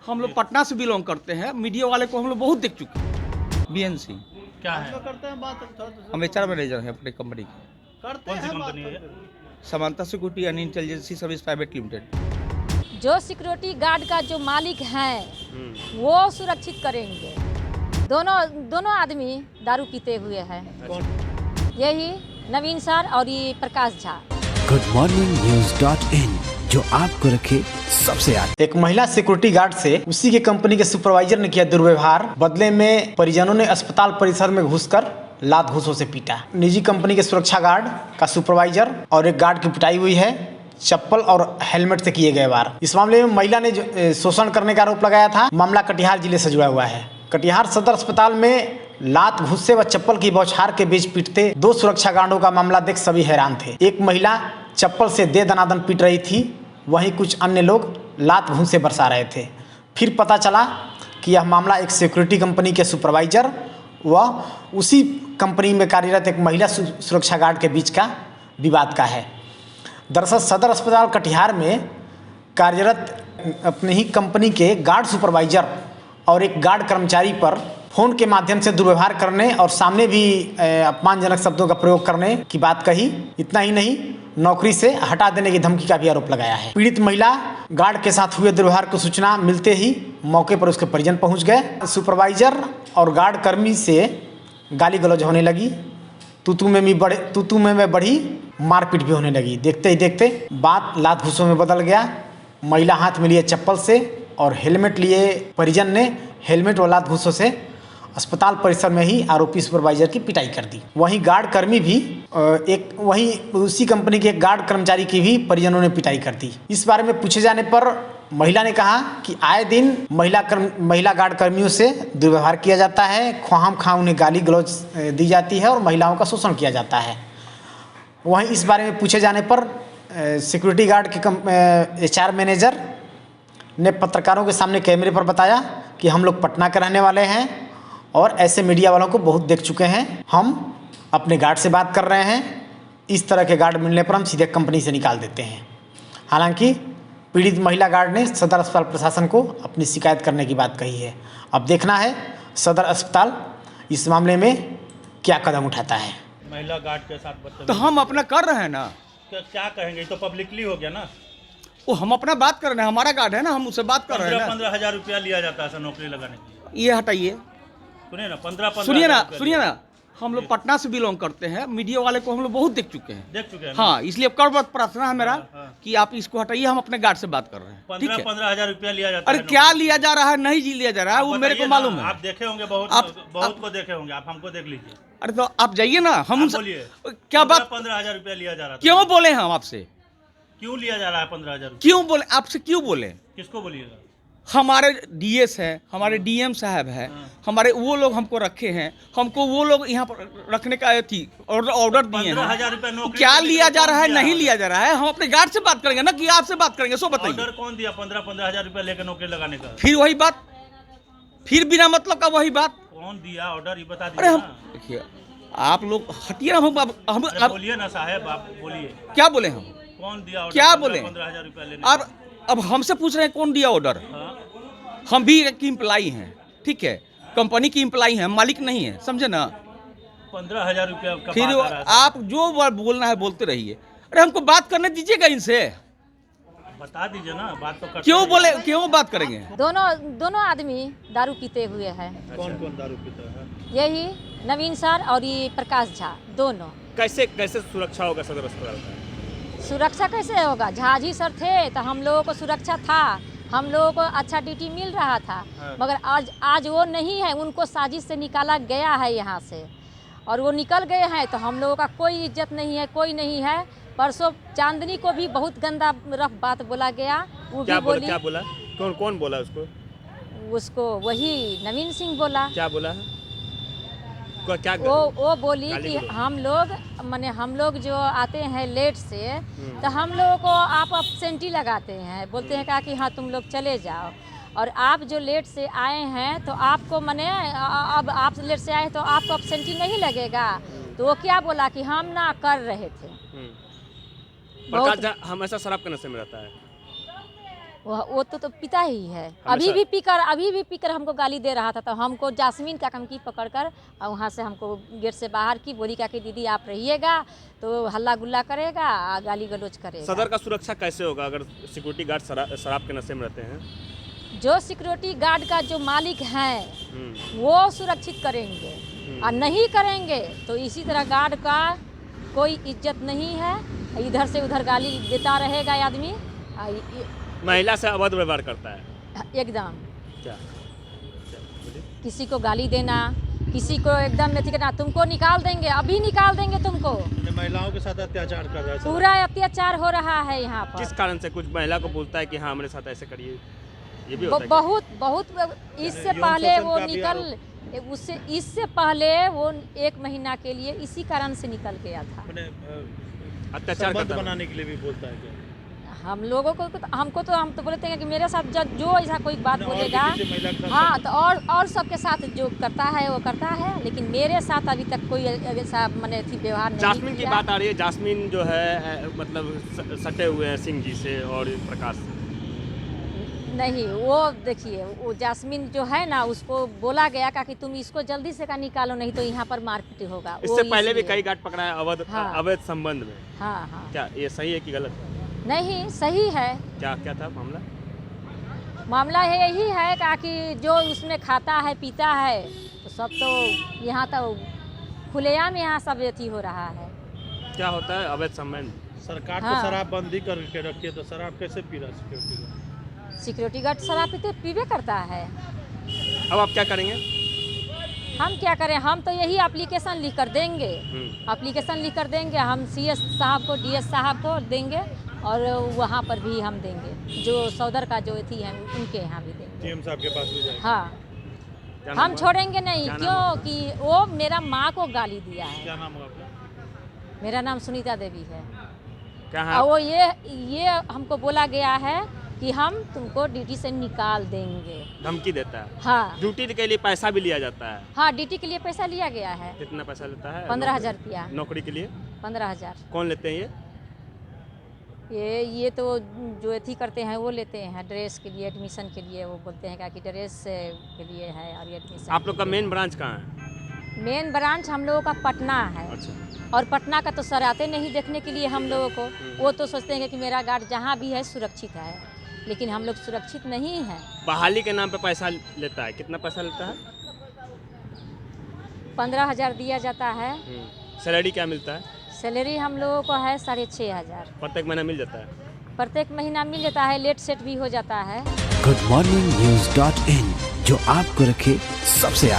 हम लोग पटना से बिलोंग करते हैं। मीडिया वाले को हम लोग बहुत देख चुके हैं। बीएन सिंह क्या है? करते हैं बात हम एचआर मैनेजर हैं अपनी कंपनी की। करते कौन सी हैं कंपनी है? Samanta security and intelligence service private limited. जो सिक्योरिटी गार्ड का जो मालिक हैं वो सुरक्षित करेंगे। दोनों आदमी दारू पीते हुए हैं। यही नवीन सर और ये प्रकाश झा। goodmorningnews.in जो आपको रखे सबसे आगे। एक महिला सिक्योरिटी गार्ड से उसी की कंपनी के सुपरवाइजर ने किया दुर्व्यवहार। बदले में परिजनों ने अस्पताल परिसर में घुसकर लात घूंसों से पीटा। निजी कंपनी के सुरक्षा गार्ड का सुपरवाइजर और एक गार्ड की पिटाई हुई है। चप्पल और हेलमेट से किए गए वार। इस मामले में महिला ने शोषण करने का आरोप लगाया था। मामला कटिहार जिले से जुड़ा हुआ है। कटिहार सदर अस्पताल में लात घुस्से व चप्पल की बौछार के बीच पीटते दो सुरक्षा गार्डों का मामला देख सभी हैरान थे। एक महिला चप्पल से दे दनादन पीट रही थी, वहीं कुछ अन्य लोग लात घूंसे बरसा रहे थे। फिर पता चला कि यह मामला एक सिक्योरिटी कंपनी के सुपरवाइजर व उसी कंपनी में कार्यरत एक महिला सुरक्षा गार्ड के बीच का विवाद का है। दरअसल सदर अस्पताल कटिहार में कार्यरत अपनी ही कंपनी के गार्ड सुपरवाइजर और एक गार्ड कर्मचारी पर फोन के माध्यम से दुर्व्यवहार करने और सामने भी अपमानजनक शब्दों का प्रयोग करने की बात कही। इतना ही नहीं, नौकरी से हटा देने की धमकी का भी आरोप लगाया है। पीड़ित महिला गार्ड के साथ हुए दुर्व्यवहार की सूचना मिलते ही मौके पर उसके परिजन पहुंच गए। सुपरवाइजर और गार्ड कर्मी से गाली गलौज होने लगी। तू में बढ़ी, मारपीट भी होने लगी। देखते ही देखते बात लात घूंसों में बदल गया। महिला हाथ में लिए चप्पल से और हेलमेट लिए परिजन ने हेलमेट व लात घूंसों से अस्पताल परिसर में ही आरोपी सुपरवाइजर की पिटाई कर दी। वहीं गार्ड कर्मी भी वहीं उसी कंपनी के एक गार्ड कर्मचारी की भी परिजनों ने पिटाई कर दी। इस बारे में पूछे जाने पर महिला ने कहा कि आए दिन महिला गार्ड कर्मियों से दुर्व्यवहार किया जाता है, ख्वाम खा उन्हें गाली गलौज दी जाती है और महिलाओं का शोषण किया जाता है। वहीं इस बारे में पूछे जाने पर सिक्योरिटी गार्ड के एचआर मैनेजर ने पत्रकारों के सामने कैमरे पर बताया कि हम लोग पटना के रहने वाले हैं और ऐसे मीडिया वालों को बहुत देख चुके हैं। हम अपने गार्ड से बात कर रहे हैं। इस तरह के गार्ड मिलने पर हम सीधे कंपनी से निकाल देते हैं। हालांकि पीड़ित महिला गार्ड ने सदर अस्पताल प्रशासन को अपनी शिकायत करने की बात कही है। अब देखना है सदर अस्पताल इस मामले में क्या कदम उठाता है। महिला गार्ड के साथ बदतमीजी। तो हम अपना कर रहे हैं ना। क्या कहेंगे? तो पब्लिकली हो गया ना। वो हम अपना बात कर रहे हैं, हमारा गार्ड है ना, हम उससे बात कर रहे हैं ना। 15,000 रुपया लिया जाता है नौकरी लगाने के लिए। ये हटाइए, सुनिए ना, 15 सुनिए ना, हम लोग पटना से बिलोंग करते हैं। मीडिया वाले को हम लोग बहुत देख चुके हैं। ना? हाँ, इसलिए कर बात प्रार्थना है मेरा हाँ। कि आप इसको हटाइए। हम अपने गार्ड से बात कर रहे हैं। ठीक है? 15,000 रुपया लिया जाता अरे है। क्या लिया जा रहा है, नहीं जी लिया जा रहा है, वो मेरे को मालूम है। आप देखे होंगे, बहुत को देखे होंगे। आप हमको देख लीजिए। अरे तो आप जाइए ना, हम बोलिए क्या बात। 15,000 रुपया लिया जा रहा था। क्यों बोले हम आपसे? क्यों लिया जा रहा है 15,000? क्यों बोले आपसे? क्यों बोले? किसको बोलिएगा? हमारे डीएस है, हमारे डीएम साहब है, हमारे वो लोग हमको रखे हैं। हमको वो लोग यहाँ पर रखने का थी ऑर्डर दिए हैं। 15,000 रुपया नौकरी क्या लिया जा रहा है, नहीं लिया जा रहा है? हम अपने गार्ड से बात करेंगे ना कि आपसे बात करेंगे? सो बताइए। ऑर्डर कौन दिया 15,000 रुपया लेकर नौकरी लगाने का? फिर वही बात, फिर बिना मतलब का वही बात। कौन दिया ऑर्डर, ये बता अरे दीजिए हम ना। देखिए, आप लोग हटिए ना। हम बोलिए ना साहब, आप बोलिए। क्या बोले हम? कौन दिया ऑर्डर? क्या बोले? 15,000 रुपया लेने। अब हमसे पूछ रहे हैं कौन दिया ऑर्डर? हाँ? हम भी एक एम्प्लाई हैं, ठीक है, कंपनी की एम्प्लाई हैं, मालिक नहीं है, समझे ना। 15,000 रुपया का फिर बात आ रहा है। आप जो बोलना है बोलते रहिए। अरे हमको बात करने दीजिएगा इनसे। बता दीजिए ना, बात तो करते क्यों रहिए। बोले, क्यों बात करेंगे? दोनों आदमी दारू पीते हुए हैं। कौन दारू पीता है? यही नवीन सर और ये प्रकाश झा दोनों। कैसे सुरक्षा होगा सदर अस्पताल का? सुरक्षा कैसे होगा? झा जी सर थे तो हम लोगों को सुरक्षा था, हम लोगों को अच्छा ड्यूटी मिल रहा था। मगर आज वो नहीं है, उनको साजिश से निकाला गया है यहाँ से और वो निकल गए हैं तो हम लोगों का कोई इज्जत नहीं है, कोई नहीं है। परसों चांदनी को भी बहुत गंदा रफ बात बोला गया। वो भी बोली। क्या बोला? कौन बोला उसको? उसको वही नवीन सिंह बोला। क्या बोला है? क्या वो बोली कि हम लोग जो आते हैं लेट से तो हम लोगों को आप एब्सेंटी लगाते हैं। बोलते हैं क्या कि हाँ तुम लोग चले जाओ, और आप जो लेट से आए हैं तो आपको अब आप लेट से आए तो आपको एब्सेंटी नहीं लगेगा। तो वो क्या बोला कि हम ना कर रहे थे। प्रकाश झा हमेशा शराब के नशे में रहता है। वो तो पिता ही है। अभी भी पीकर हमको गाली दे रहा था। तो हमको जास्मीन का कम की पकड़कर और वहाँ से हमको गेट से बाहर की, बोली क्या कि दीदी आप रहिएगा, तो हल्ला गुल्ला करेगा, गाली गलौज करेगा। सदर का सुरक्षा कैसे होगा अगर सिक्योरिटी गार्ड शराब के नशे में रहते हैं? जो सिक्योरिटी गार्ड का जो मालिक हैं वो सुरक्षित करेंगे, और नहीं करेंगे तो इसी तरह गार्ड का कोई इज्जत नहीं है। इधर से उधर गाली देता रहेगा आदमी। महिला से अवैध व्यवहार करता है एकदम। क्या? किसी को गाली देना, किसी को एकदम नहीं करना, तुमको निकाल देंगे, अभी निकाल देंगे तुमको। महिलाओं के साथ अत्याचार कर रहा है, पूरा अत्याचार हो रहा है यहाँ पर। किस कारण से? कुछ महिला को बोलता है कि हाँ मेरे साथ ऐसे करिए, ये भी होता है क्या? बहुत इससे पहले वो इससे पहले वो 1 महीना के लिए इसी कारण से निकल गया था। अत्याचार करता है। बनाने के लिए भी बोलता है क्या? हम लोगों को हम तो बोलते हैं कि मेरे साथ जो ऐसा कोई बात बोलेगा, हाँ, तो और सबके साथ जो करता है वो करता है, लेकिन मेरे साथ अभी तक कोई ऐसा मैंने व्यवहार नहीं। जास्मीन की बात आ रही है। जास्मीन जो है मतलब सटे हुए हैं सिंह जी से और प्रकाश से। नहीं, वो देखिए, वो जास्मीन जो है ना, उसको बोला गया कि तुम इसको जल्दी से का निकालो, नहीं तो यहाँ पर मारपीट होगा। इससे पहले भी कई गार्ड पकड़ा है अवैध संबंध में। हाँ हाँ। क्या ये सही है कि गलत है? नहीं, सही है। क्या था मामला? मामला यही है कि जो उसमें खाता है पीता है तो सब तो यहाँ तो खुलेआम यहाँ सब अथी हो रहा है। क्या होता है अवैध संबंध? सरकार हाँ। तो शराबबंदी करके रखी है, तो शराब कैसे पी रहा सिक्योरिटी गार्ड शराब पीबे करता है। अब आप क्या करेंगे? हम क्या करें, हम तो यही एप्लीकेशन लिख कर देंगे। एप्लीकेशन लिख कर देंगे हम CS साहब को, DS साहब को देंगे, और वहाँ पर भी हम देंगे, जो सौदर का जो थी है उनके यहाँ भी देंगे। CM साहब के पास भी जाएंगे? हाँ, हम छोड़ेंगे नहीं, क्योंकि वो मेरा माँ को गाली दिया है। क्या नाम है आपका? मेरा नाम सुनीता देवी है। क्या है? और वो ये हमको बोला गया है कि हम तुमको ड्यूटी से निकाल देंगे। धमकी देता है? हाँ। ड्यूटी के लिए पैसा भी लिया जाता है? हाँ, ड्यूटी के लिए पैसा लिया गया है। कितना पैसा लेता है? 15,000 रुपया। नौकरी के लिए 15,000। कौन लेते हैं ये तो जो अथी करते हैं वो लेते हैं, ड्रेस के लिए, एडमिशन के लिए। वो बोलते हैं कि ड्रेस के लिए है और एडमिशन। आप लोग का मेन ब्रांच कहाँ है? मेन ब्रांच हम लोगों का पटना है। अच्छा। और पटना का तो सर आते नहीं देखने के लिए हम लोगों को। वो तो सोचते हैं कि मेरा गार्ड जहाँ भी है सुरक्षित है, लेकिन हम लोग सुरक्षित नहीं हैं। बहाली के नाम पे पैसा लेता है? कितना पैसा लेता है? 15,000 दिया जाता है। सैलरी क्या मिलता है? सैलरी हम लोगों को है 6,500। प्रत्येक महीना मिल जाता है? प्रत्येक महीना मिल जाता है, लेट सेट भी हो जाता है। goodmorningnews.in, जो आपको रखे सबसे आगे।